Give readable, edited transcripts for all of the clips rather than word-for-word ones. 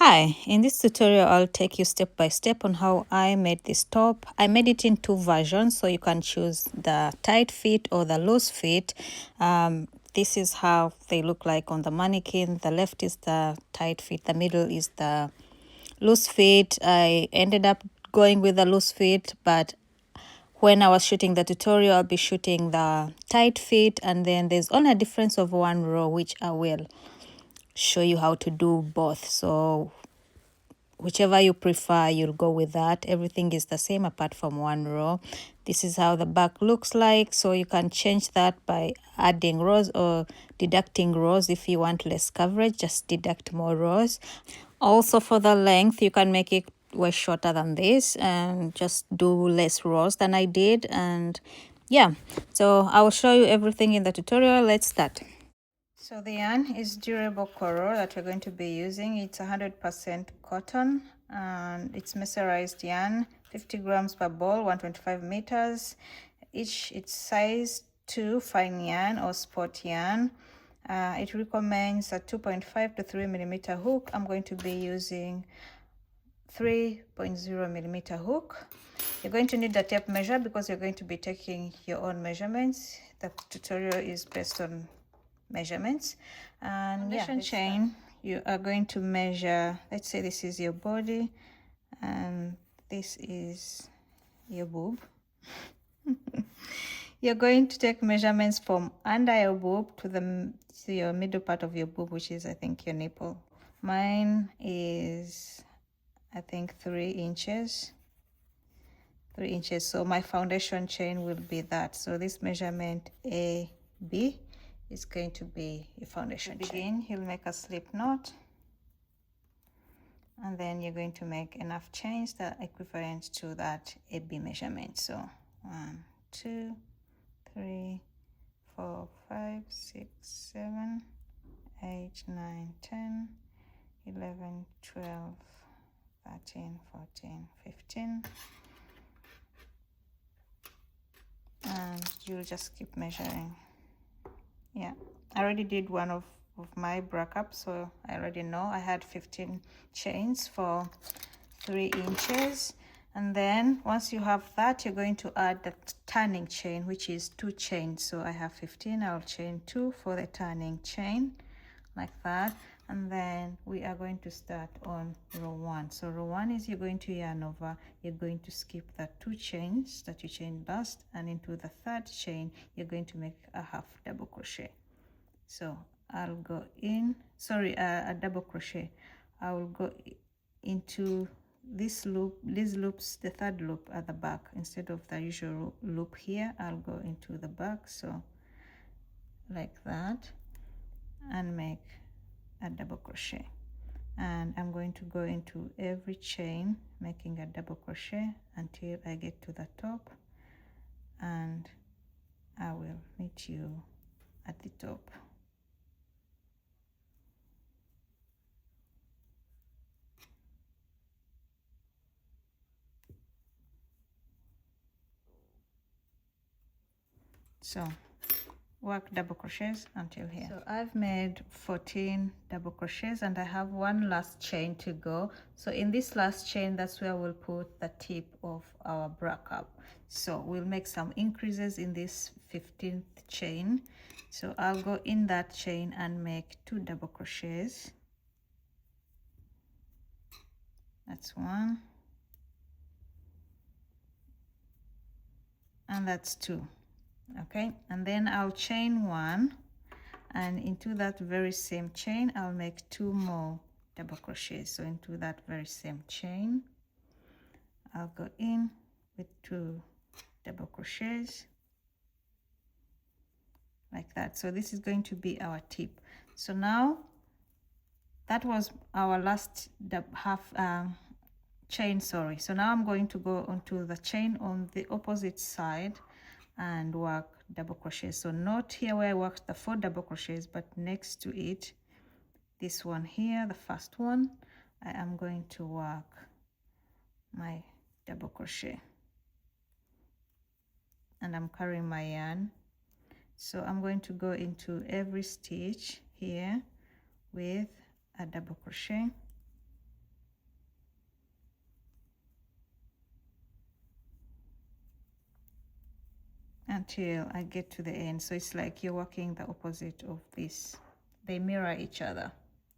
Hi, in this tutorial I'll take you step by step on how I made this top. I made it in two versions, so you can choose the tight fit or the loose fit. This is how they look like on the mannequin. The left is the tight fit, the middle is the loose fit. I ended up going with the loose fit, but when I was shooting the tutorial, I'll be shooting the tight fit, and then there's only a difference of one row, which I will show you how to do both. So whichever you prefer, you'll go with that. Everything is the same apart from one row. This is how the back looks like, so you can change that by adding rows or deducting rows. If you want less coverage, just deduct more rows. Also, for the length, you can make it way shorter than this and just do less rows than I did. And yeah, so I will show you everything in the tutorial. Let's start. So the yarn is durable coral that we're going to be using. It's 100% cotton and it's mercerized yarn, 50 grams per ball, 125 meters. Each it's size 2 fine yarn or sport yarn. It recommends a 2.5 to 3 millimeter hook. I'm going to be using 3.0 millimeter hook. You're going to need the tape measure because you're going to be taking your own measurements. The tutorial is based on measurements. And foundation chain, you are going to measure, let's say this is your body and this is your boob. You're going to take measurements from under your boob to your middle part of your boob, which is I think your nipple. Mine is I think 3 inches. 3 inches. So my foundation chain will be that. So this measurement AB is going to be your foundation chain. You'll make a slip knot, and then you're going to make enough chains that are equivalent to that AB measurement. So 1, 2, 3, 4, 5, 6, 7, 8, 9, 10, 11, 12, 13, 14, 15. And you'll just keep measuring. Yeah, I already did one of my breakup, so I already know I had 15 chains for 3 inches. And then once you have that, you're going to add the turning chain, which is 2 chains. So I have 15. I'll chain 2 for the turning chain like that. And then we are going to start on row 1. So row 1 is you're going to yarn over, you're going to skip the 2 chains that you chained last, and into the 3rd chain you're going to make a half double crochet. So I'll go in, a double crochet. I will go into this loop, these loops, the 3rd loop at the back. Instead of the usual loop here, I'll go into the back, so like that, and make a double crochet. And I'm going to go into every chain making a double crochet until I get to the top, and I will meet you at the top. So work double crochets until here. So I've made 14 double crochets and I have one last chain to go. So in this last chain, that's where we'll put the tip of our breakup. So we'll make some increases in this 15th chain. So I'll go in that chain and make 2 double crochets. That's 1, and that's 2. Okay, and then I'll chain 1, and into that very same chain I'll make 2 more double crochets. So into that very same chain I'll go in with 2 double crochets like that. So this is going to be our tip. So now that was our last chain, sorry. So now I'm going to go onto the chain on the opposite side and work double crochets. So not here where I worked the 4 double crochets, but next to it, this one here, the first one, I am going to work my double crochet, and I'm carrying my yarn. So I'm going to go into every stitch here with a double crochet, until I get to the end. So it's like you're working the opposite of this. They mirror each other.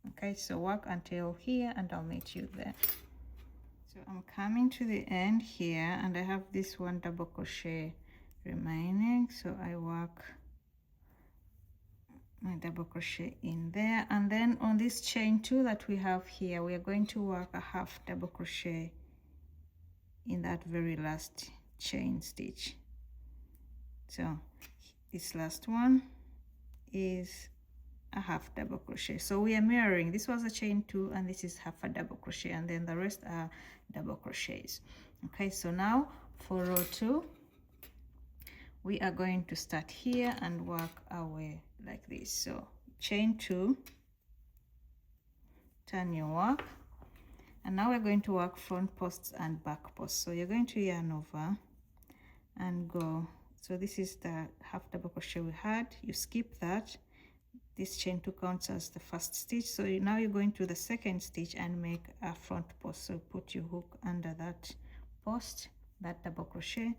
Okay, so work until here and I'll meet you there. So I'm coming to the end here and I have this one double crochet remaining, so I work my double crochet in there, and then on this chain 2 that we have here, we are going to work a half double crochet in that very last chain stitch. So this last one is a half double crochet, so we are mirroring. This was a chain 2 and this is half a double crochet, and then the rest are double crochets. Okay, so now for row 2 we are going to start here and work our way like this. So chain 2, turn your work, and now we're going to work front posts and back posts. So you're going to yarn over and go. So this is the half double crochet we had. You skip that. This chain 2 counts as the first stitch. So now you're going to the second stitch and make a front post. So put your hook under that post, that double crochet,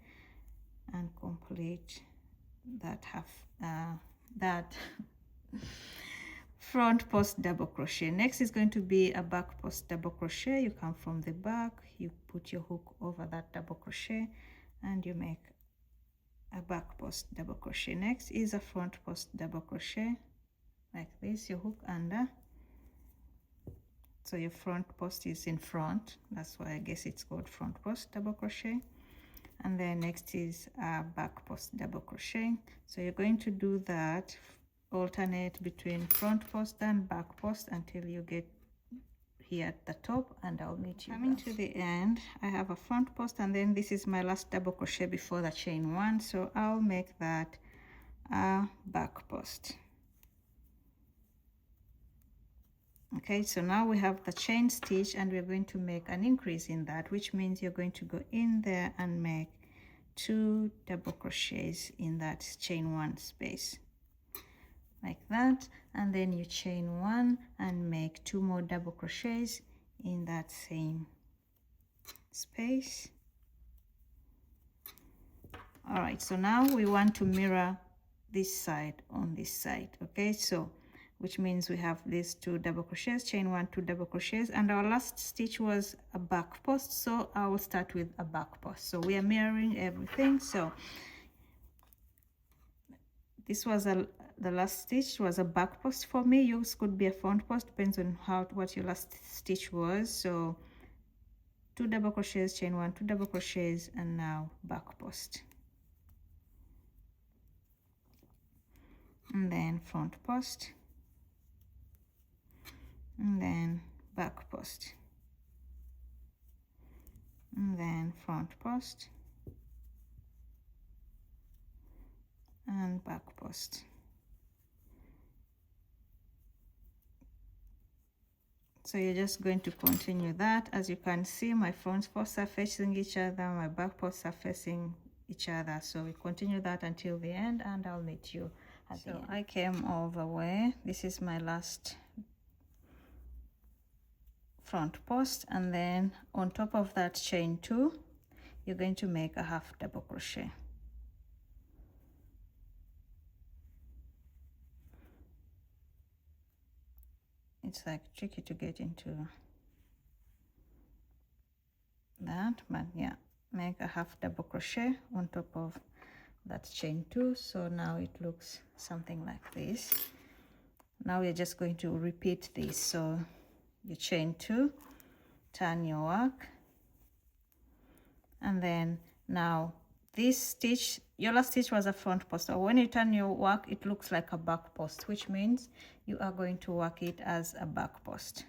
and complete that that front post double crochet. Next is going to be a back post double crochet. You come from the back, you put your hook over that double crochet and you make a back post double crochet. Next is a front post double crochet like this, your hook under, so your front post is in front, that's why I guess it's called front post double crochet. And then next is a back post double crochet. So you're going to do that, alternate between front post and back post until you get here at the top, and I'll meet you. Coming to the end, I have a front post, and then this is my last double crochet before the chain 1, so I'll make that a back post. Okay, so now we have the chain stitch and we're going to make an increase in that, which means you're going to go in there and make 2 double crochets in that chain 1 space like that, and then you chain 1 and make 2 more double crochets in that same space. All right, so now we want to mirror this side on this side. Okay, so which means we have these 2 double crochets, chain 1, 2 double crochets, and our last stitch was a back post, so I will start with a back post. So we are mirroring everything. So this was the last stitch was a back post for me. Yours could be a front post, depends on what your last stitch was. So 2 double crochets, chain 1, 2 double crochets, and now back post, and then front post, and then back post, and then front post and back post. So you're just going to continue that. As you can see, my front posts are facing each other, my back posts are facing each other. So we continue that until the end, and I'll meet you at the end. I came all the way. This is my last front post, and then on top of that chain 2, you're going to make a half double crochet. It's like tricky to get into that, but yeah, make a half double crochet on top of that chain 2. So now it looks something like this. Now we're just going to repeat this. So you chain 2, turn your work, and then now this stitch, your last stitch was a front post, so when you turn your work it looks like a back post, which means you are going to work it as a back post.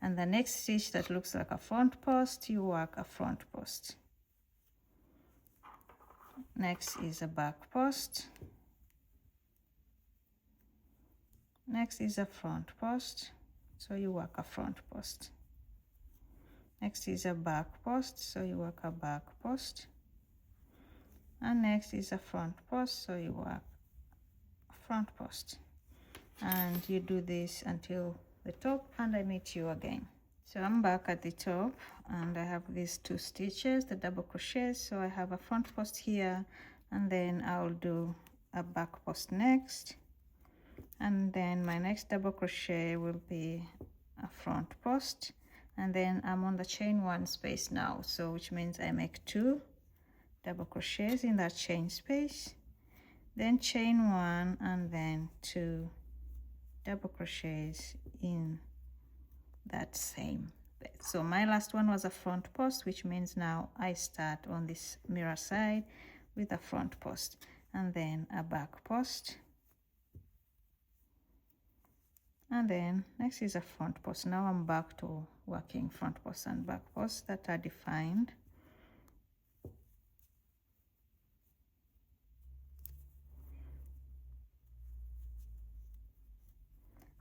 And the next stitch that looks like a front post, you work a front post. Next is a back post. Next is a front post, so you work a front post. Next is a back post, so you work a back post. And next is a front post, so you work a front post. And you do this until the top, and I meet you again. So I'm back at the top and I have these 2 stitches, the double crochets. So I have a front post here, and then I'll do a back post next, and then my next double crochet will be a front post, and then I'm on the chain 1 space now, so which means I make 2 double crochets in that chain space, then chain 1, and then 2 double crochets in that same bed. So my last one was a front post, which means now I start on this mirror side with a front post and then a back post, and then next is a front post. Now I'm back to working front post and back post that are defined.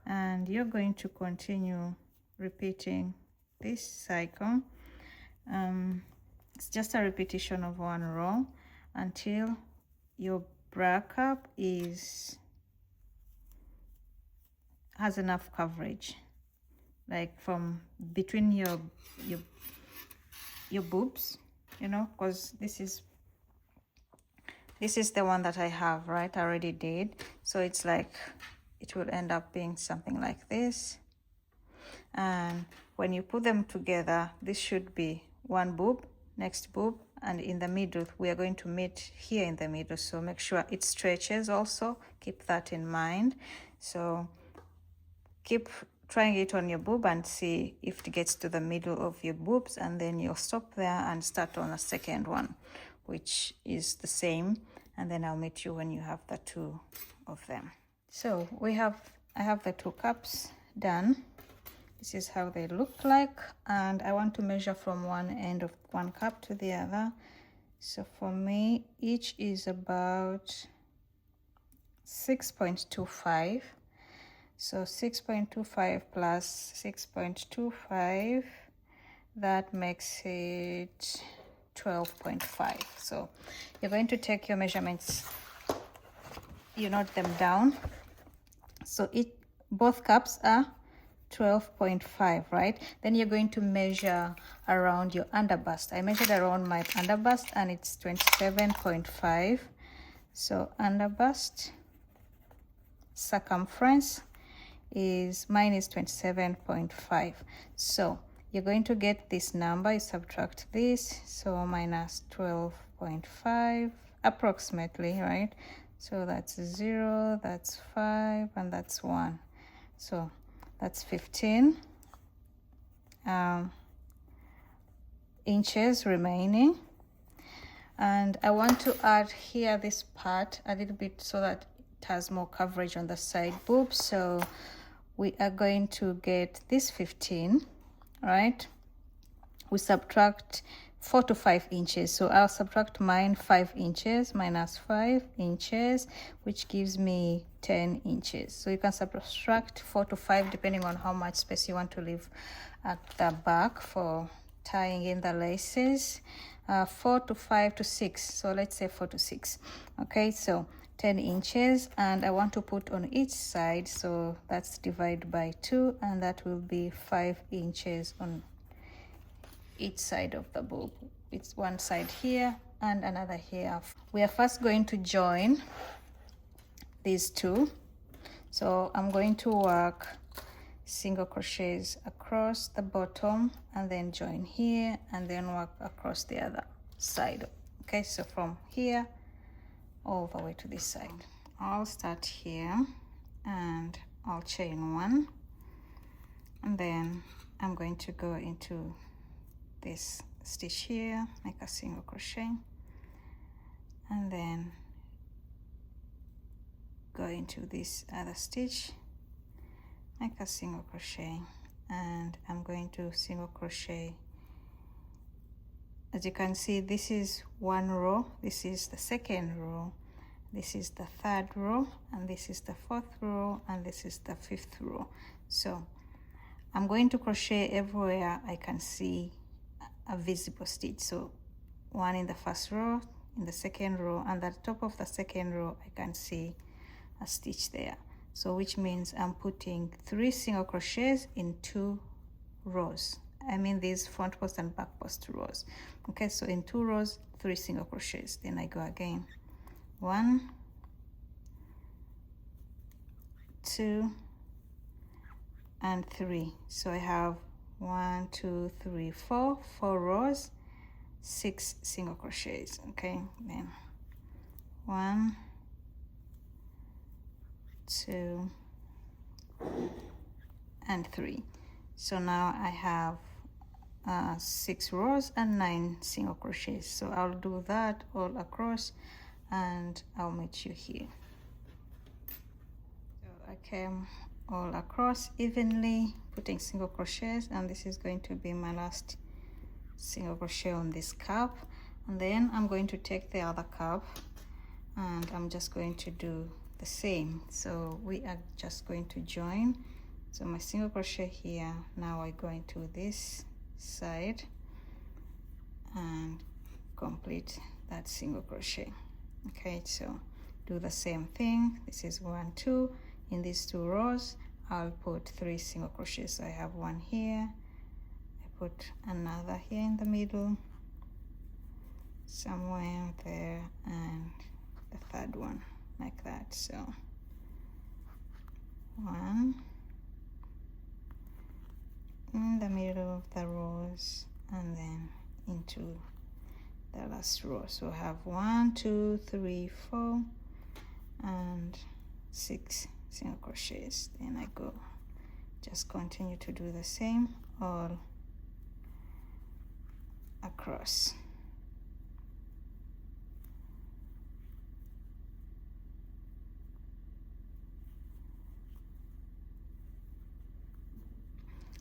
And you're going to continue repeating this cycle. It's just a repetition of 1 row until your bra cup has enough coverage, like from between your boobs, you know, because this is the one that I have, right? I already did. So it's like it will end up being something like this. And when you put them together, this should be 1 boob, next boob, and in the middle we are going to meet here in the middle, so make sure it stretches also, keep that in mind. So keep trying it on your boob and see if it gets to the middle of your boobs, and then you'll stop there and start on a second one, which is the same, and then I'll meet you when you have the 2 of them. So I have the 2 cups done. This is how they look like, and I want to measure from one end of 1 cup to the other. So for me, each is about 6.25. So 6.25 plus 6.25, that makes it 12.5. So you're going to take your measurements, you note them down. So both cups are 12.5, right? Then you're going to measure around your underbust. I measured around my underbust and it's 27.5. So underbust circumference mine is 27.5. So you're going to get this number, you subtract this, so minus 12.5 approximately, right? So that's 0, that's 5, and that's 1. So that's 15 inches remaining. And I want to add here this part a little bit so that it has more coverage on the side boob. So we are going to get this 15, right? We subtract 4 to 5 inches. So I'll subtract mine 5 inches minus 5 inches, which gives me 10 inches. So you can subtract 4 to 5 depending on how much space you want to leave at the back for tying in the laces. 4 to 5 to 6. So let's say 4 to 6. Okay, so 10 inches, and I want to put on each side, so that's divided by 2, and that will be 5 inches on each side of the boob. It's one side here and another here. We are first going to join these 2. So I'm going to work single crochets across the bottom and then join here and then work across the other side. Okay, so from here all the way to this side. I'll start here and I'll chain 1, and then I'm going to go into this stitch here, make a single crochet, and then go into this other stitch, make a single crochet, and I'm going to single crochet. As you can see, this is 1 row, this is the 2nd row, this is the 3rd row, and this is the 4th row, and this is the 5th row. So I'm going to crochet everywhere I can see a visible stitch. So 1 in the 1st row, in the 2nd row, and at the top of the 2nd row I can see a stitch there. So which means I'm putting 3 single crochets in 2 rows. I mean these front post and back post rows. Okay, so in 2 rows 3 single crochets. Then I go again, 1, 2 and 3. So I have 1, 2, 3, 4 rows, 6 single crochets. Okay, then 1, 2 and 3. So now I have 6 rows and 9 single crochets. So I'll do that all across and I'll meet you here. So I came all across evenly, putting single crochets, and this is going to be my last single crochet on this cup. And then I'm going to take the other cup and I'm just going to do the same. So we are just going to join. So my single crochet here, now I go into this side and complete that single crochet. Okay, so do the same thing. This is 1, 2. In these 2 rows I'll put 3 single crochets. So I have 1 here, I put another here in the middle, somewhere there, and the 3rd one like that. So 1 in the middle of the rows and then into the last row. So I have 1, 2, 3, 4 and 6 single crochets. Then I go just continue to do the same all across.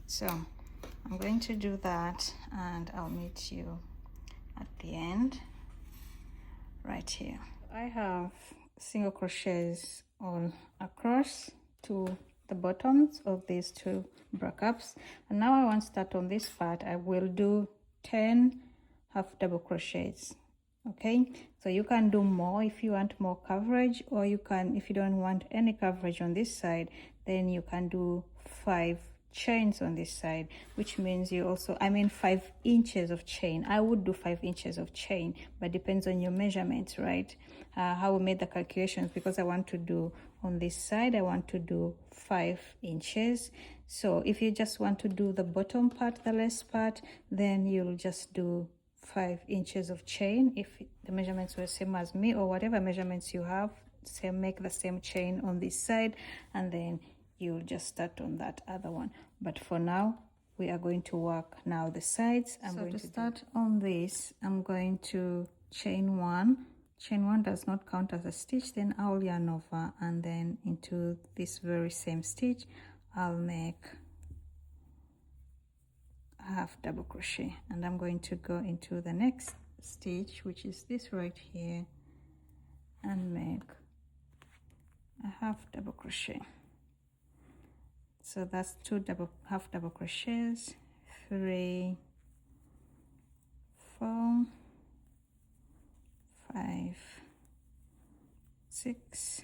So I'm going to do that and I'll meet you at the end right here. I have single crochets all across to the bottoms of these 2 bra-caps, and now I want to start on this part. I will do 10 half double crochets. Okay, so you can do more if you want more coverage, or you can, if you don't want any coverage on this side, then you can do 5 chains on this side, which means you also, I mean 5 inches of chain. I would do 5 inches of chain, but depends on your measurements, right? How we made the calculations, because I want to do on this side, I want to do 5 inches. So if you just want to do the bottom part, the lace part, then you'll just do 5 inches of chain. If the measurements were same as me, or whatever measurements you have, same, make the same chain on this side, and then you'll just start on that other one. But for now we are going to work now the sides. I'm going to start on this. I'm going to chain 1. Chain 1 does not count as a stitch. Then I'll yarn over, and then into this very same stitch I'll make a half double crochet, and I'm going to go into the next stitch, which is this right here, and make a half double crochet. So that's 2 half double crochets, 3, 4, 5, 6,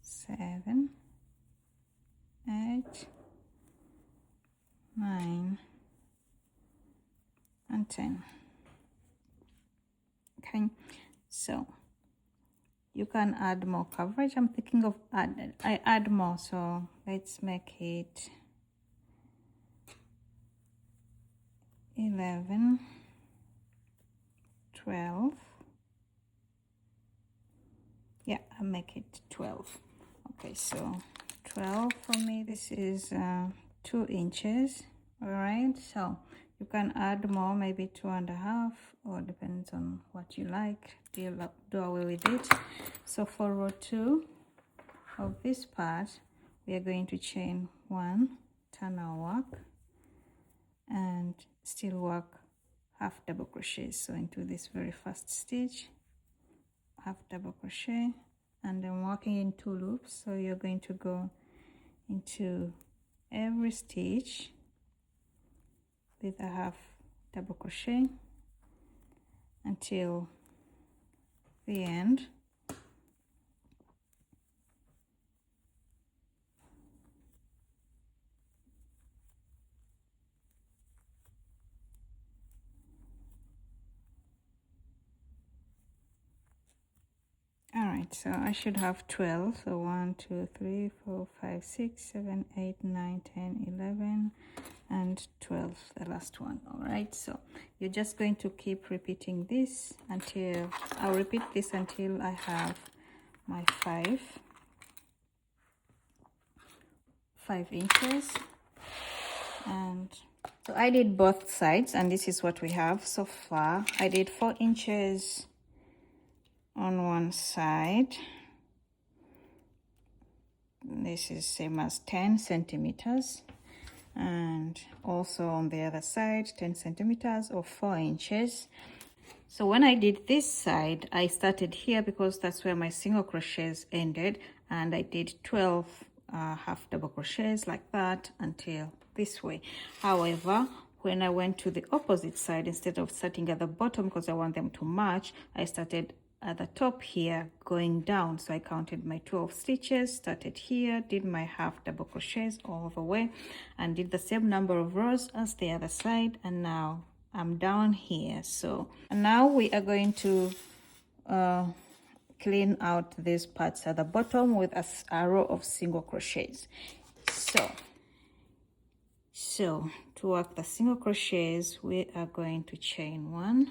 7, 8, 9 and 10. Okay, so you can add more coverage. I'm thinking of I add more, so let's make it 11, 12. Yeah, I'll make it 12. Okay, so 12 for me. This is 2 inches. All right, so you can add more, maybe 2.5, or depends on what you like. Do away with it. So for row 2 of this part, we are going to chain 1, turn our work, and still work half double crochet. So into this very first stitch, half double crochet, and then working in 2 loops. So you're going to go into every stitch with a half double crochet until the end. All right, so I should have 12. So 1, 2, 3, 4, 5, 6, 7, 8, 9, 10, 11, and 12, the last one. All right, so you're just going to keep repeating this until I'll repeat this until I have my 5 inches. And so I did both sides, and this is what we have so far. I did 4 inches on one side. This is same as 10 centimeters, and also on the other side 10 centimeters or 4 inches. So when I did this side, I started here because that's where my single crochets ended, and I did 12 half double crochets like that until this way. However, when I went to the opposite side, instead of starting at the bottom because I want them to match, I started at the top here going down. So I counted my 12 stitches, started here, did my half double crochets all the way, and did the same number of rows as the other side, and now I'm down here. So now we are going to clean out these parts at the bottom with a row of single crochets. So to work the single crochets, we are going to chain 1,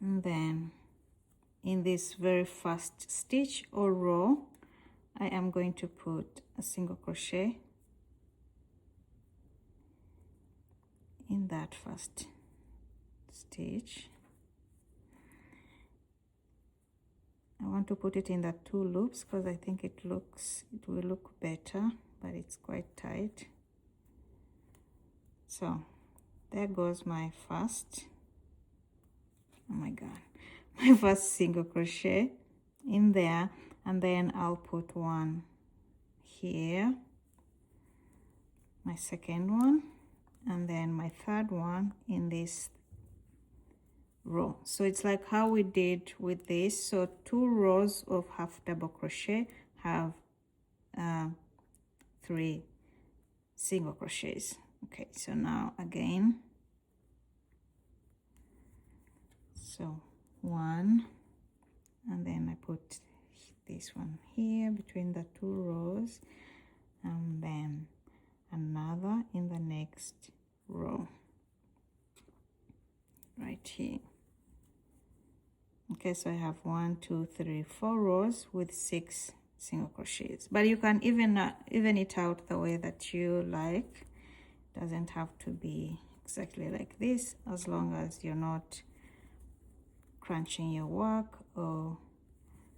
and then in this very first stitch or row, I am going to put a single crochet in that first stitch. I want to put it in the 2 loops because I think it will look better, but it's quite tight. So there goes my first, oh my god, my first single crochet in there, and then I'll put one here, my second one, and then my third one in this row. So it's like how we did with this. So 2 rows of half double crochet have 3 single crochets. Okay, so now again, so 1, and then I put this one here between the 2 rows, and then another in the next row right here. Okay, so I have 1, 2, 3, 4 rows with 6 single crochets, but you can even it out the way that you like. It doesn't have to be exactly like this, as long as you're not crunching your work or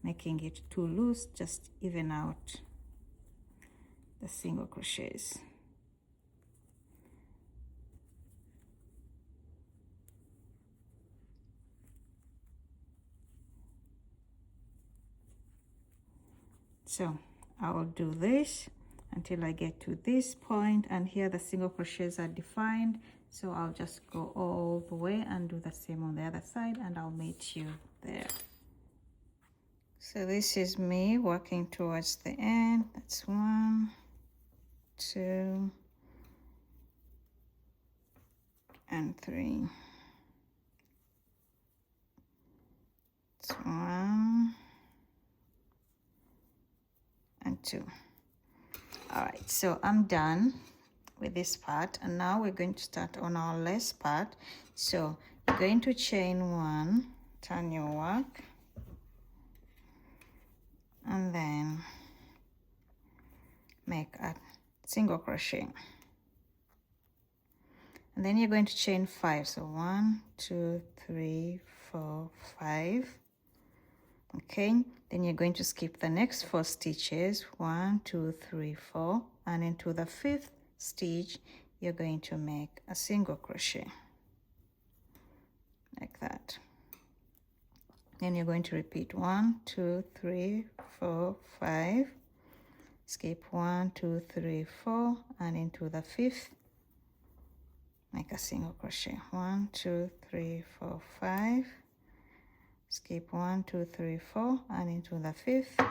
making it too loose. Just even out the single crochets. So I will do this until I get to this point, and here the single crochets are defined. So I'll just go all the way and do the same on the other side, and I'll meet you there. So this is me working towards the end. That's 1, 2, and 3. It's 1 and 2. All right, so I'm done with this part, and now we're going to start on our lace part. So you're going to chain 1, turn your work, and then make a single crochet, and then you're going to chain 5. So 1, 2, 3, 4, 5. Okay, then you're going to skip the next 4 stitches, 1, 2, 3, 4, and into the 5th stitch you're going to make a single crochet like that. Then you're going to repeat 1, 2, 3, 4, 5, skip 1, 2, 3, 4, and into the 5th make a single crochet. 1, 2, 3, 4, 5, skip 1, 2, 3, 4, and into the 5th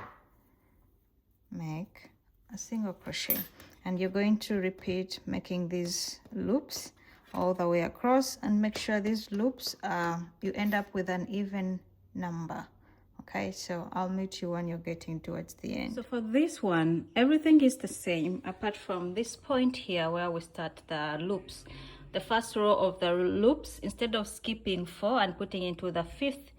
make a single crochet. And you're going to repeat making these loops all the way across, and make sure these loops you end up with an even number. Okay, so I'll meet you when you're getting towards the end. So for this one, everything is the same apart from this point here where we start the loops. The first row of the loops, instead of skipping 4 and putting into the fifth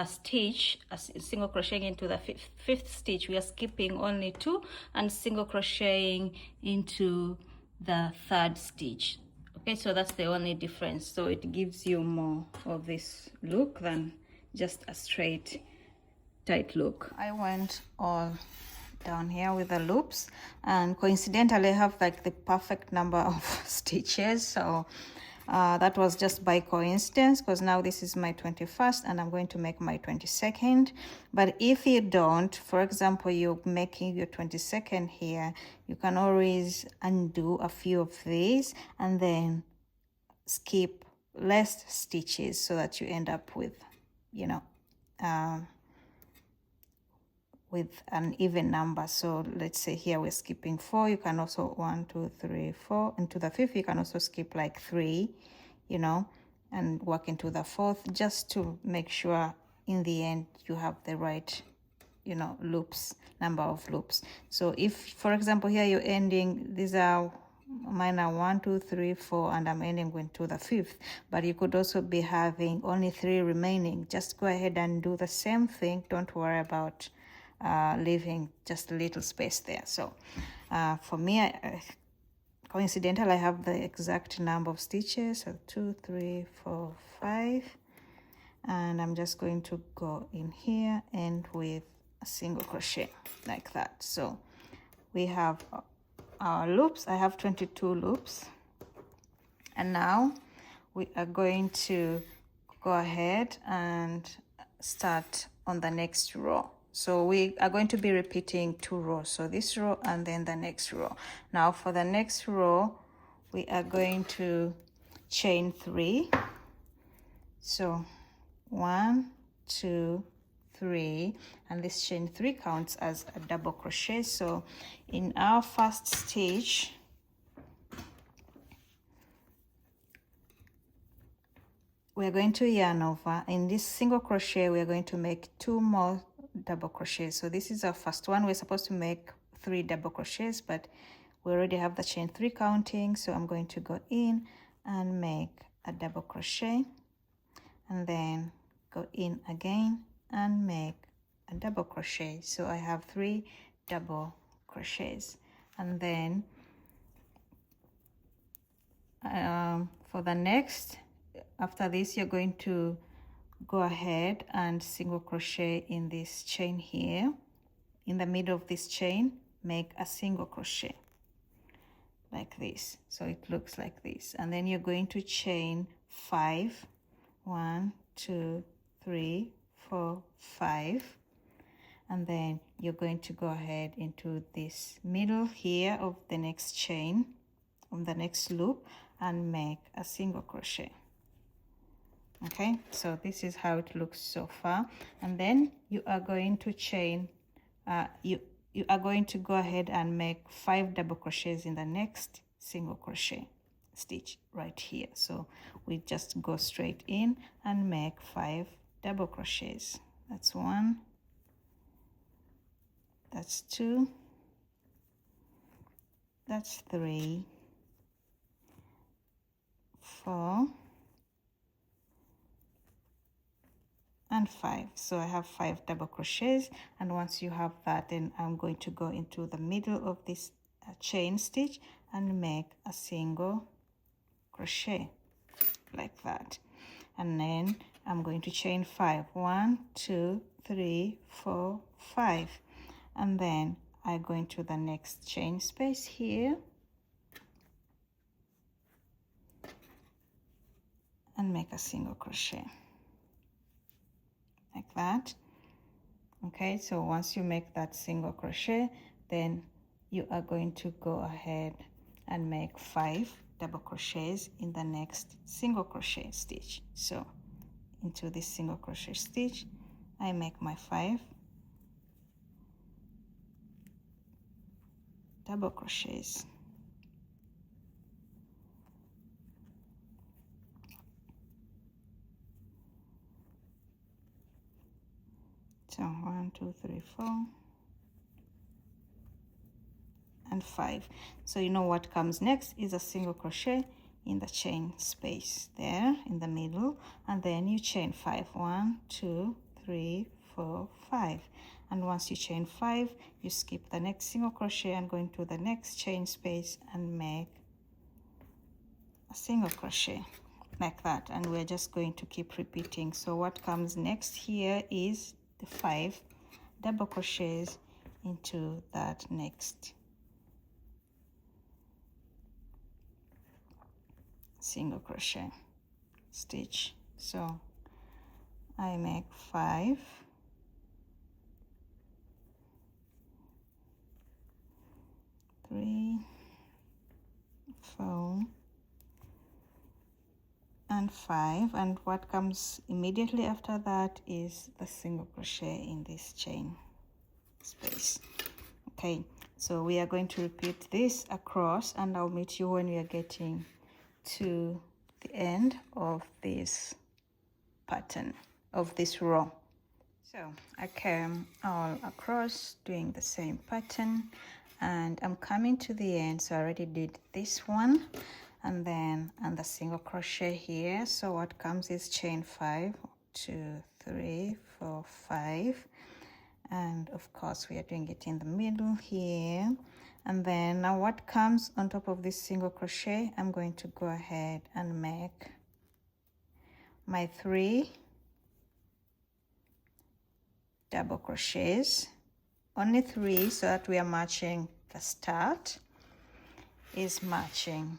stitch, single crocheting into the fifth stitch, we are skipping only 2 and single crocheting into the third stitch. Okay, so that's the only difference. So it gives you more of this look than just a straight tight look. I went all down here with the loops, and coincidentally I have like the perfect number of stitches, so that was just by coincidence, because now this is my 21st and I'm going to make my 22nd. But if you don't, for example, you're making your 22nd here, you can always undo a few of these and then skip less stitches so that you end up with, you know, with an even number. So let's say here we're skipping 4, you can also 1 2 3 4 into the fifth, you can also skip like 3, you know, and work into the fourth, just to make sure in the end you have the right, you know, loops, number of loops. So if for example here you're ending, these are mine are 1 2 3 4 and I'm ending into the fifth, but you could also be having only 3 remaining. Just go ahead and do the same thing, don't worry about leaving just a little space there. So for me, coincidental, I have the exact number of stitches, so 2 3 4 5, and I'm just going to go in here and with a single crochet like that. So we have our loops. I have 22 loops, and now we are going to go ahead and start on the next row. So we are going to be repeating 2 rows, so this row and then the next row. Now for the next row, we are going to chain 3. So 1 2 3, and this chain 3 counts as a double crochet. So in our first stitch, we are going to yarn over. In this single crochet, we are going to make 2 more double crochets. So this is our first one. We're supposed to make 3 double crochets, but we already have the chain 3 counting, so I'm going to go in and make a double crochet, and then go in again and make a double crochet. So I have 3 double crochets, and then for the next, after this, you're going to go ahead and single crochet in this chain here. In the middle of this chain, make a single crochet like this, so it looks like this, and then you're going to chain 5. 1 2 3 4 5, and then you're going to go ahead into this middle here of the next chain, on the next loop, and make a single crochet. Okay, so this is how it looks so far, and then you are going to chain you are going to go ahead and make 5 double crochets in the next single crochet stitch right here. So we just go straight in and make 5 double crochets. That's 1, that's 2, that's 3, 4, and 5. So I have 5 double crochets, and once you have that, then I'm going to go into the middle of this chain stitch and make a single crochet like that, and then I'm going to chain 5. 1 2 3 4 5, and then I go into the next chain space here and make a single crochet like that. Okay, so once you make that single crochet, then you are going to go ahead and make 5 double crochets in the next single crochet stitch. So into this single crochet stitch, I make my 5 double crochets, So 1, 2, 3, 4 and 5. So you know what comes next is a single crochet in the chain space there in the middle, and then you chain 5. 1, 2, 3, 4, 5. And once you chain 5, you skip the next single crochet and go into the next chain space and make a single crochet like that. And we're just going to keep repeating. So what comes next here is the 5 double crochets into that next single crochet stitch. So I make 5, 3, 4 and 5, and what comes immediately after that is the single crochet in this chain space. Okay, so we are going to repeat this across, and I'll meet you when we are getting to the end of this pattern, of this row. So I came all across doing the same pattern, and I'm coming to the end. So I already did this one, and then and the single crochet here. So what comes is chain 5, 2, 3, 4, 5, and of course we are doing it in the middle here. And then now what comes on top of this single crochet, I'm going to go ahead and make my 3 double crochets, only 3, so that we are matching the start is matching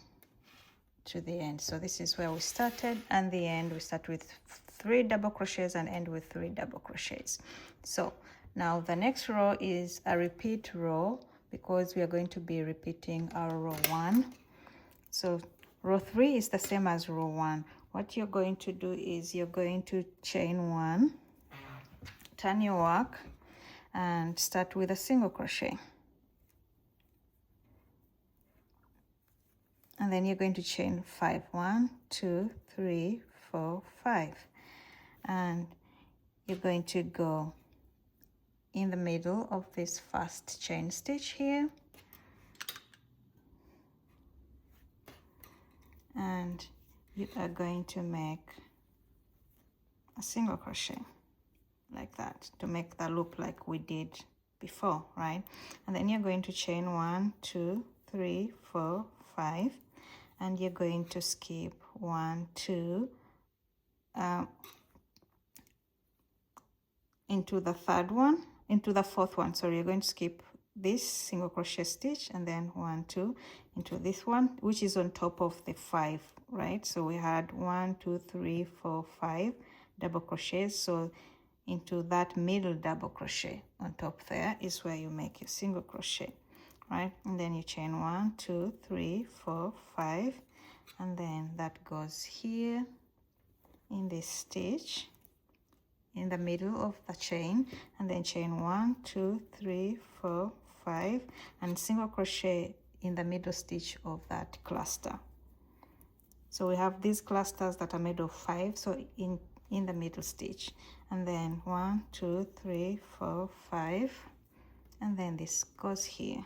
to the end. So this is where we started, and the end we start with 3 double crochets and end with 3 double crochets. So now the next row is a repeat row, because we are going to be repeating our row 1. So row 3 is the same as row 1. What you're going to do is you're going to chain 1, turn your work, and start with a single crochet. And then you're going to chain 5. 1, 2, 3, 4, 5. And you're going to go in the middle of this first chain stitch here, and you are going to make a single crochet like that to make the loop like we did before, right? And then you're going to chain 1, 2, 3, 4, 5, and you're going to skip 1, 2 into the third one, into the fourth one. Sorry, you're going to skip this single crochet stitch, and then 1, 2 into this one, which is on top of the 5, right? So we had 1, 2, 3, 4, 5 double crochets. So into that middle double crochet on top there is where you make your single crochet, right? And then you chain 1, 2, 3, 4, 5, and then that goes here in this stitch in the middle of the chain, and then chain 1, 2, 3, 4, 5, and single crochet in the middle stitch of that cluster. So we have these clusters that are made of 5, so in the middle stitch, and then 1, 2, 3, 4, 5, and then this goes here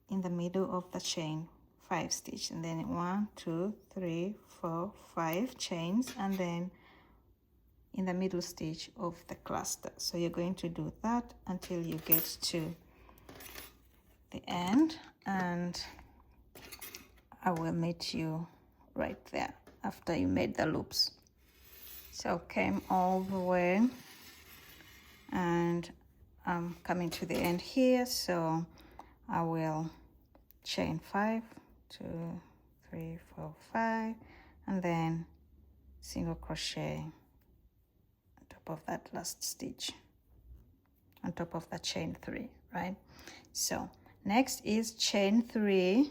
in the middle of the chain 5 stitch, and then 1, 2, 3, 4, 5 chains, and then in the middle stitch of the cluster. So you're going to do that until you get to the end, and I will meet you right there after you made the loops. So came all the way, and I'm coming to the end here, so I will chain 5, 2, 3, 4, 5, and then single crochet on top of that last stitch, on top of the chain 3, right? So next is chain 3,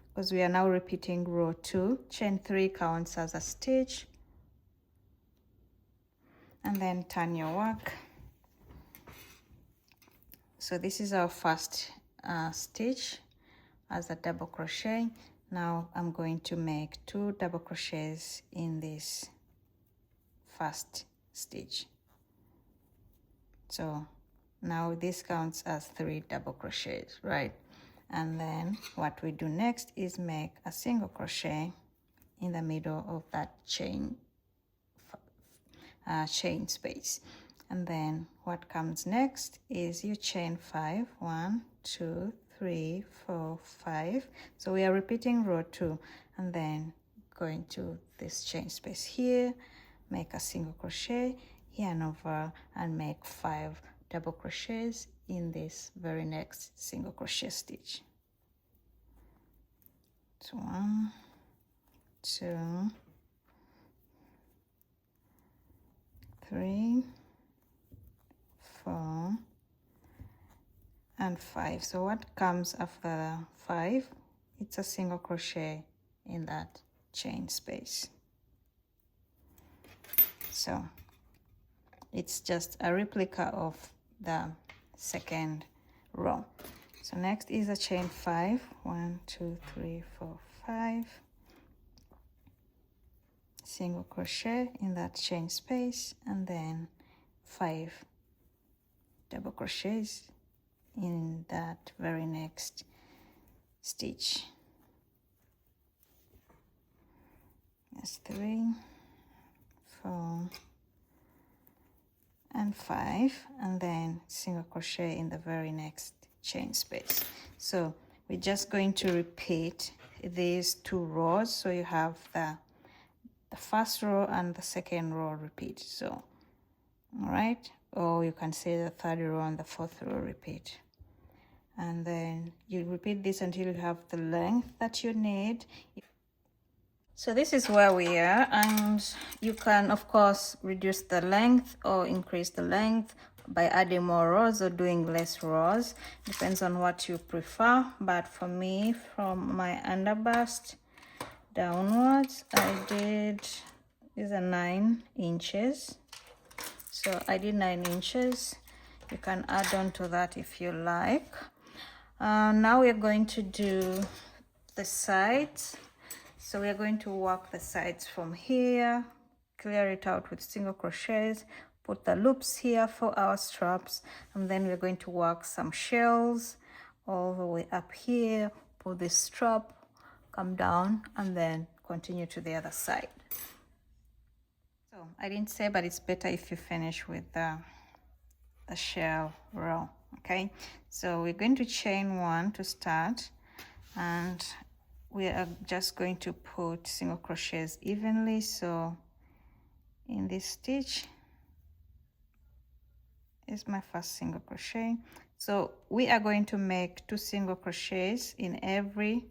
because we are now repeating row 2. Chain 3 counts as a stitch, and then turn your work. So this is our first stitch as a double crochet. Now I'm going to make 2 double crochets in this first stitch. So now this counts as 3 double crochets, right? And then what we do next is make a single crochet in the middle of that chain space. And then what comes next is you chain 5, 1, 2, 3, 4, 5. So we are repeating row 2, and then going to this chain space here, make a single crochet, yarn over, and make 5 double crochets in this very next single crochet stitch. So 1, 2, 3, 4, and 5. So what comes after 5? It's a single crochet in that chain space. So it's just a replica of the second row. So next is a chain 5, 1, 2, 3, 4, 5, single crochet in that chain space, and then 5 double crochets in that very next stitch. That's 3, 4, and 5, and then single crochet in the very next chain space. So we're just going to repeat these 2 rows, so you have the first row and the second row repeat. So all right, or you can say the third row and the fourth row repeat, and then you repeat this until you have the length that you need. So this is where we are, and you can of course reduce the length or increase the length by adding more rows or doing less rows, depends on what you prefer. But for me, from my underbust downwards, I did, these are 9 inches, so I did 9 inches. You can add on to that if you like. Now we're going to do the sides. So we are going to work the sides from here, clear it out with single crochets, put the loops here for our straps, and then we're going to work some shells all the way up here, pull this strap, come down, and then continue to the other side. So I didn't say, but it's better if you finish with the shell row. Okay, so we're going to chain 1 to start, and we are just going to put single crochets evenly. So in this stitch is my first single crochet. So we are going to make 2 single crochets in every,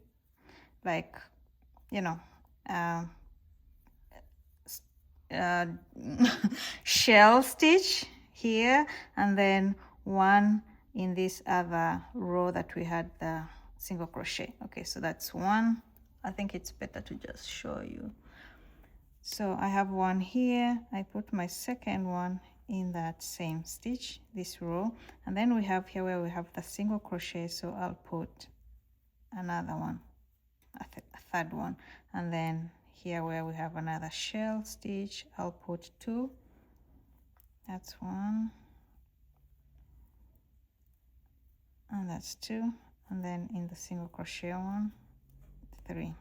like, you know, shell stitch here, and then 1 in this other row that we had the single crochet. Okay, so that's 1. I think it's better to just show you. So I have 1 here, I put my second one in that same stitch, this row, and then we have here where we have the single crochet, so I'll put another one, a third one, and then here where we have another shell stitch, I'll put 2. That's 1, and that's 2, and then in the single crochet one, 3.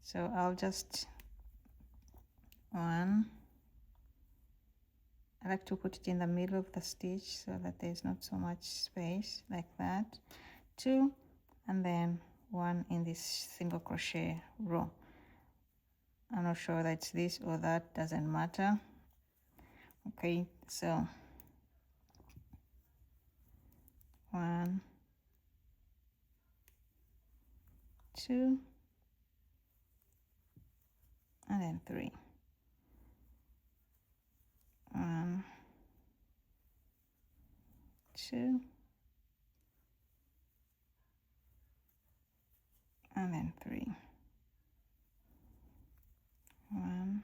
So I'll just 1, I like to put it in the middle of the stitch so that there's not so much space, like that, 2, and then 1 in this single crochet row. I'm not sure that's this or that, doesn't matter. Okay, so 1, 2, and then 3. 1, 2, and then 3. 1,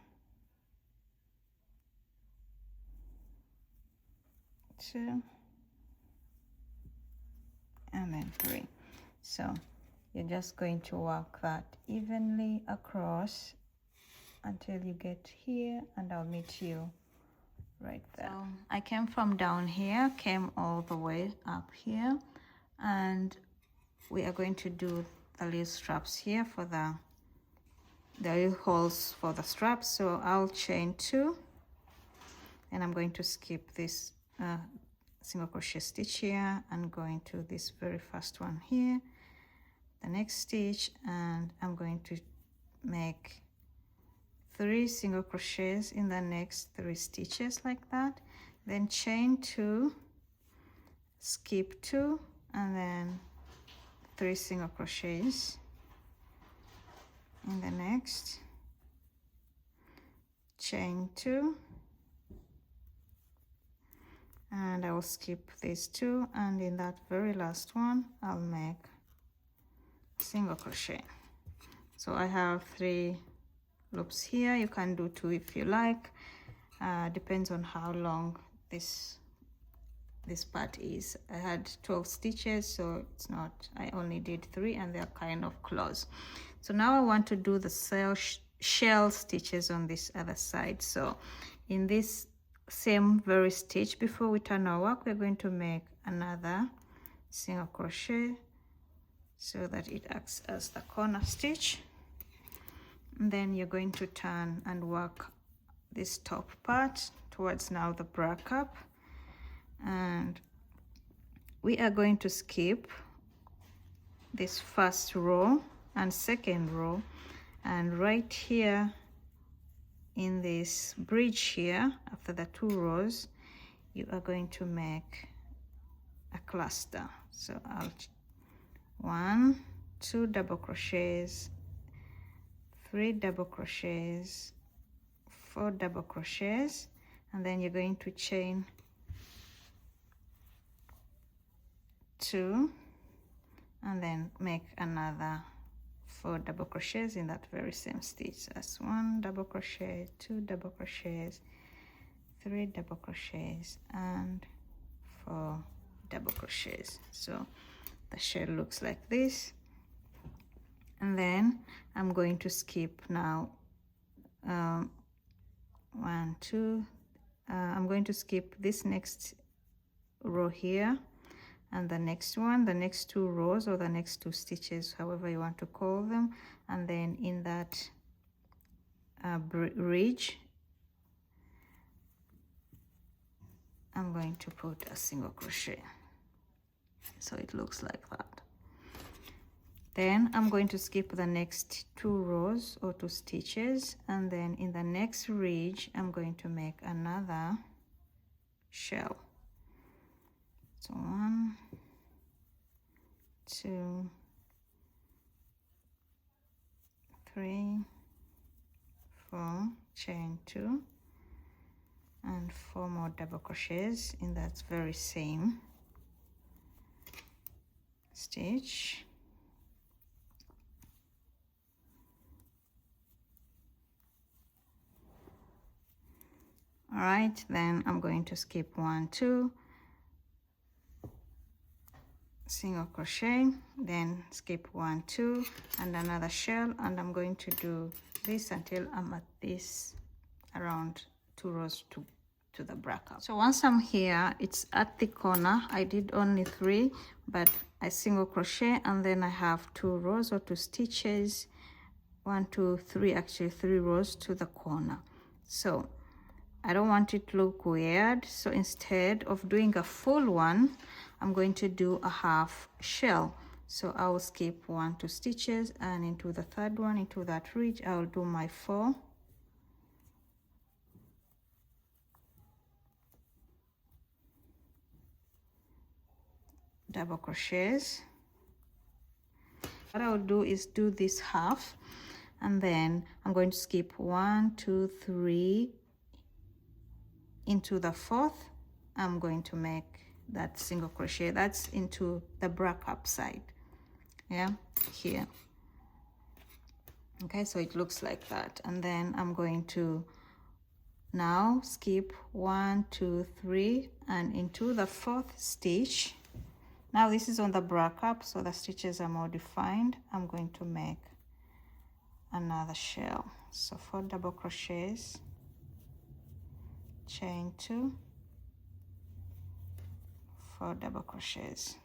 2, and then 3. So you're just going to work that evenly across until you get here, and I'll meet you right there. So I came from down here, came all the way up here, and we are going to do the little straps here for the little holes for the straps. So I'll chain 2, and I'm going to skip this single crochet stitch here and go into this very first one here, the next stitch, and I'm going to make 3 single crochets in the next 3 stitches like that, then chain 2, skip 2, and then 3 single crochets in the next, chain 2, and I will skip these 2, and in that very last one I'll make single crochet. So I have 3 loops here. You can do 2 if you like, depends on how long this part is. I had 12 stitches, so it's not, I only did 3 and they're kind of close. So now I want to do the shell stitches on this other side. So in this same very stitch, before we turn our work, we're going to make another single crochet so that it acts as the corner stitch. And then you're going to turn and work this top part towards now the bra cup, and we are going to skip this first row and second row, and right here in this bridge here, after the 2 rows, you are going to make a cluster. So I'll 1, 2 double crochets, 3 double crochets, 4 double crochets, and then you're going to chain 2 and then make another 4 double crochets in that very same stitch. That's 1 double crochet, 2 double crochets, 3 double crochets, and 4 double crochets. So the shell looks like this. And then I'm going to skip now 1, 2, I'm going to skip this next row here and the next one, the next 2 rows or the next 2 stitches, however you want to call them, and then in that ridge I'm going to put a single crochet, so it looks like that. Then I'm going to skip the next 2 rows or 2 stitches, and then in the next ridge I'm going to make another shell. So 1, 2, 3, 4, chain 2, and 4 more double crochets in that very same stitch. All right, then I'm going to skip 1, 2, single crochet, then skip 1, 2, and another shell, and I'm going to do this until I'm at this around 2 rows to the bracket. So once I'm here, it's at the corner. I did only 3, but I single crochet, and then I have 2 rows or 2 stitches, 1, 2, 3, actually 3 rows to the corner. So I don't want it to look weird, so instead of doing a full one, I'm going to do a half shell. So I will skip 1, 2 stitches, and into the third one, into that ridge, I will do my 4 double crochets. What I will do is do this half, and then I'm going to skip 1, 2, 3 into the 4th. I'm going to make that single crochet. That's into the bra cup side, yeah, here. Okay, so it looks like that, and then I'm going to now skip 1, 2, 3 and into the 4th stitch. Now this is on the bra cup, so the stitches are more defined. I'm going to make another shell. So 4 double crochets, chain 2, 4 double crochets.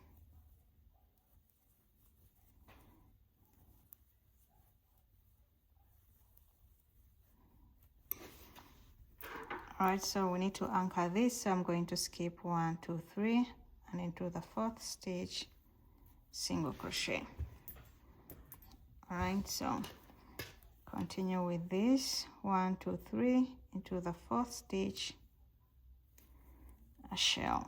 All right, so we need to anchor this, so I'm going to skip 1, 2, 3, and into the 4th stitch, single crochet. All right, so continue with this, 1, 2, 3, into the 4th stitch, a shell.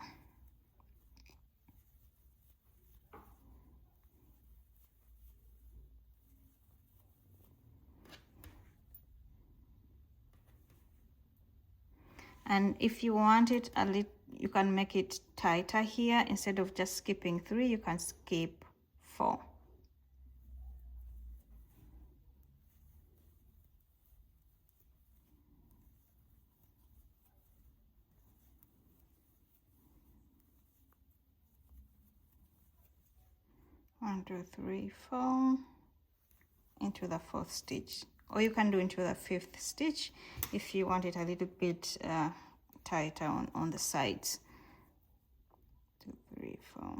And if you want it a little, you can make it tighter here. Instead of just skipping 3, you can skip 4. One, two, three, 4, into the 4th stitch, or you can do into the 5th stitch if you want it a little bit tighter on the sides. 2, 3, 4.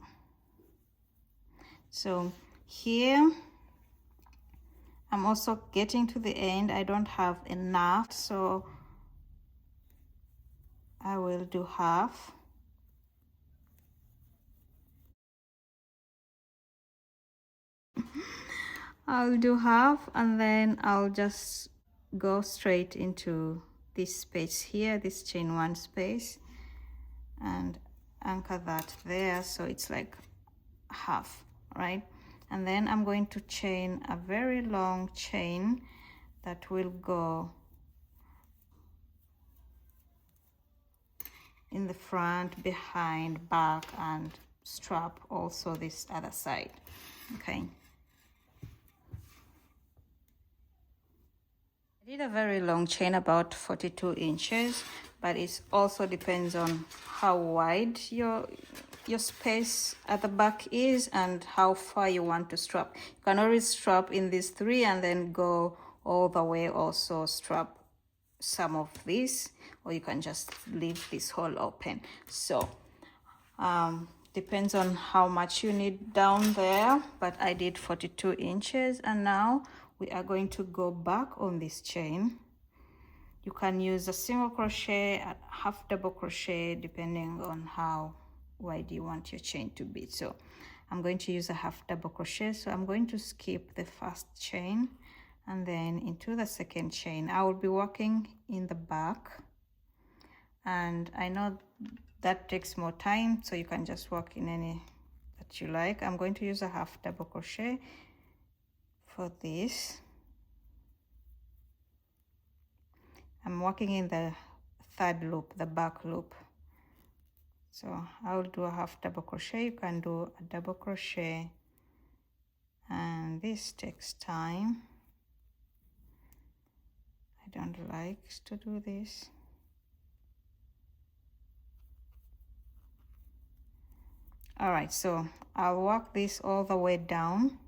So here I'm also getting to the end. I don't have enough, so I will do half. I'll do half, and then I'll just go straight into this space here, this chain 1 space, and anchor that there, so it's like half, right? And then I'm going to chain a very long chain that will go in the front, behind, back, and strap also this other side. Okay, I did a very long chain, about 42 inches, but it also depends on how wide your space at the back is and how far you want to strap. You can always strap in these 3 and then go all the way, also strap some of this, or you can just leave this hole open. So depends on how much you need down there, but I did 42 inches, and now we are going to go back on this chain. You can use a single crochet, a half double crochet, depending on how wide you want your chain to be. So I'm going to use a half double crochet, so I'm going to skip the first chain and then into the 2nd chain. I will be working in the back, and I know that takes more time, so you can just work in any that you like. I'm going to use a half double crochet for this. I'm working in the 3rd loop, the back loop. So I'll do a half double crochet. You can do a double crochet, and this takes time. I don't like to do this. All right, so I'll work this all the way down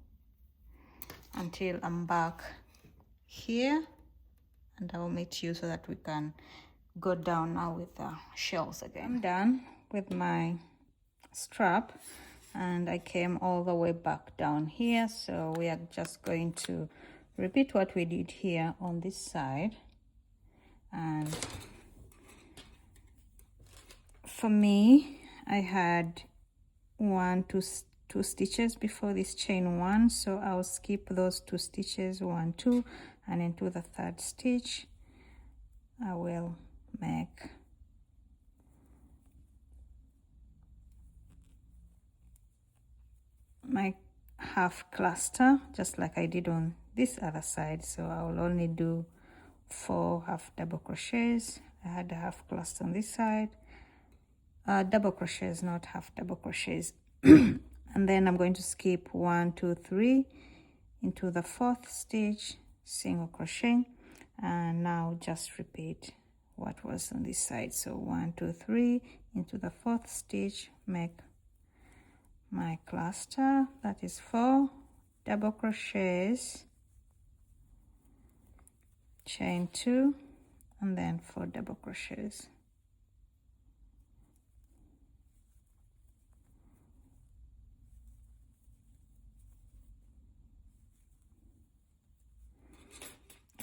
until I'm back here, and I'll meet you so that we can go down now with the shells again. I'm done with my strap, and I came all the way back down here, so we are just going to repeat what we did here on this side. And for me, I had 2 stitches before this chain 1, so I'll skip those 2 stitches, 1, 2, and into the 3rd stitch I will make my half cluster, just like I did on this other side. So I will only do 4 half double crochets. I had a half cluster on this side, double crochets, not half double crochets. And then I'm going to skip 1, 2, 3 into the 4th stitch, single crochet, and now just repeat what was on this side. So 1, 2, 3 into the 4th stitch, make my cluster, that is 4 double crochets, chain 2, and then 4 double crochets.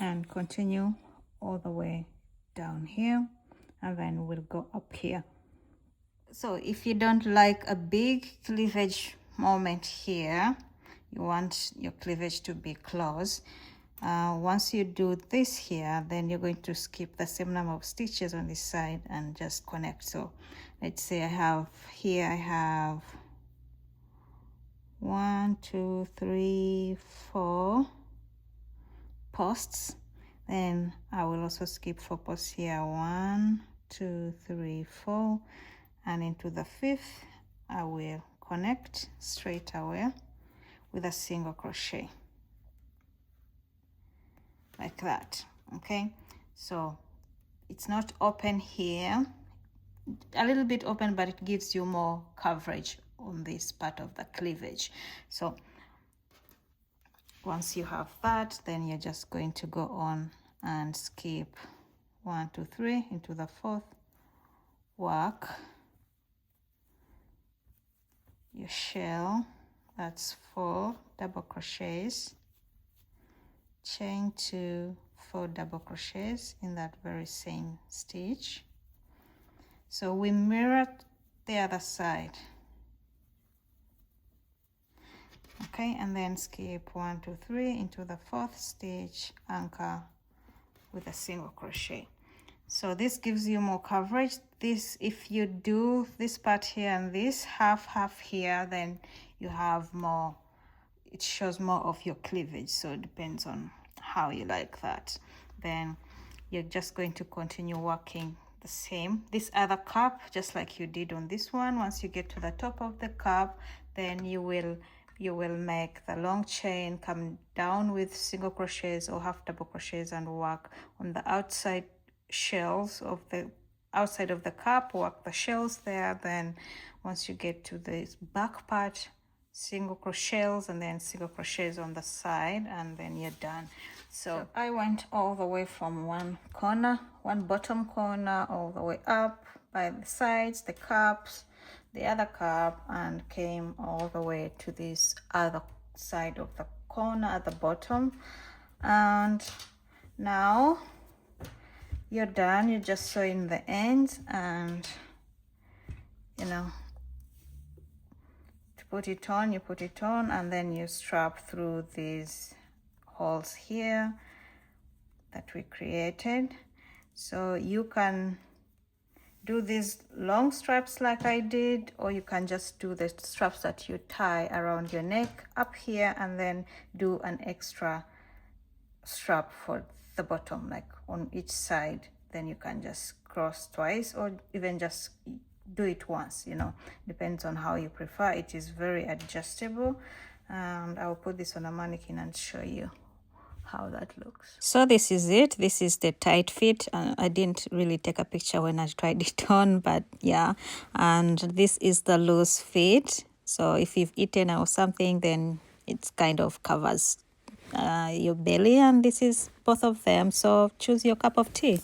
and continue all the way down here, and then we'll go up here. So if you don't like a big cleavage moment here, you want your cleavage to be close, once you do this here, then you're going to skip the same number of stitches on this side and just connect. So let's say I have 1, 2, 3, 4 posts. Then I will also skip 4 posts here. 1, 2, 3, 4, and into the 5th I will connect straight away with a single crochet like that. Okay, so it's not open here, a little bit open, but it gives you more coverage on this part of the cleavage. So once you have that, then you're just going to go on and skip 1, 2, 3 into the 4th, work your shell, that's 4 double crochets, chain 2, 4 double crochets in that very same stitch. So we mirror the other side. Okay, and then skip 1, 2, 3 into the 4th stitch, anchor with a single crochet. So this gives you more coverage. This, if you do this part here and this half here, then you have more, it shows more of your cleavage. So it depends on how you like that. Then you're just going to continue working the same, this other cup, just like you did on this one. Once you get to the top of the cup, then you will make the long chain, come down with single crochets or half double crochets and work on the outside shells of the outside of the cup, work the shells there. Then once you get to this back part, single crochets and then single crochets on the side, and then you're done. So I went all the way from one bottom corner, all the way up by the sides, the cups, the other cup, and came all the way to this other side of the corner at the bottom. And now you're done. You just sew in the ends, and you know, to put it on, you put it on, and then you strap through these holes here that we created. So you can do these long straps like I did, or you can just do the straps that you tie around your neck up here and then do an extra strap for the bottom, like on each side. Then you can just cross twice or even just do it once, you know, depends on how you prefer. It is very adjustable, and I'll put this on a mannequin and show you how that looks. So this is it. This is the tight fit. I didn't really take a picture when I tried it on, but yeah. And this is the loose fit. So if you've eaten or something, then it kind of covers your belly, and this is both of them. So choose your cup of tea.